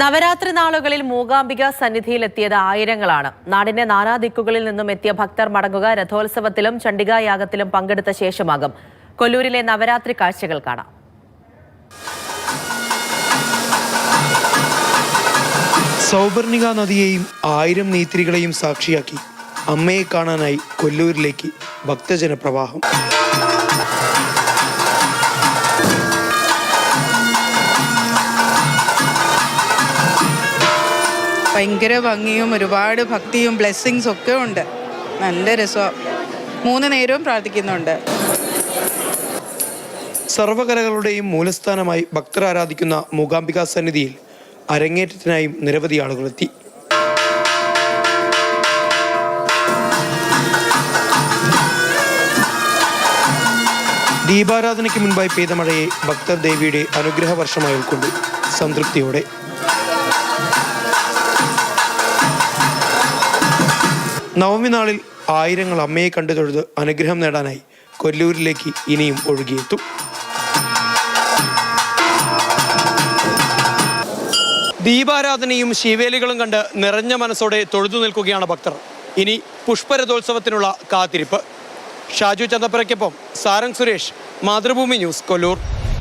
നവരാത്രി നാളുകളിൽ മൂകാംബിക സന്നിധിയിലെത്തിയത് ആയിരങ്ങളാണ്. നാടിന്റെ നാനാദിക്കുകളിൽ നിന്നും എത്തിയ ഭക്തർ മടങ്ങുക രഥോത്സവത്തിലും ചണ്ഡികായാഗത്തിലും പങ്കെടുത്ത ശേഷമാകും. കൊല്ലൂരിലെ നവരാത്രി കാഴ്ചകൾ കാണാം. സൗവർണിക നദിയെയും 1000 നെയ്ത്തിരികളെയും സാക്ഷിയാക്കി അമ്മയെ കാണാനായി കൊല്ലൂരിലേക്ക് ഭക്തജന പ്രവാഹം. ഭയങ്കര ഭംഗിയും ഒരുപാട് ഭക്തിയും ബ്ലെസ്സിങ്സ് ഒക്കെ ഉണ്ട്. നല്ല രസം. 3 നേരവും പ്രാർത്ഥിക്കുന്നുണ്ട്. സർവകലകളുടെയും മൂലസ്ഥാനമായി ഭക്തർ ആരാധിക്കുന്ന മൂകാംബിക സന്നിധിയിൽ അരങ്ങേറ്റത്തിനായും നിരവധി ആളുകളെത്തി. ദീപാരാധനയ്ക്ക് മുൻപായി പെയ്ത മഴയെ ഭക്തർ ദേവിയുടെ അനുഗ്രഹ വർഷമായി ഉൾക്കൊണ്ടു സംതൃപ്തിയോടെ. നവമി നാളിൽ ആയിരങ്ങൾ അമ്മയെ കണ്ടു തൊഴുത് അനുഗ്രഹം നേടാനായി കൊല്ലൂരിലേക്ക് ഇനിയും ഒഴുകിയെത്തും. ദീപാരാധനയും ശിവേലികളും കണ്ട് നിറഞ്ഞ മനസ്സോടെ തൊഴുതു നിൽക്കുകയാണ് ഭക്തർ. ഇനി പുഷ്പരഥോത്സവത്തിനുള്ള കാത്തിരിപ്പ്. ഷാജു ചന്തപ്പുരയ്ക്കൊപ്പം സാരംഗ് സുരേഷ്, മാതൃഭൂമി ന്യൂസ്, കൊല്ലൂർ.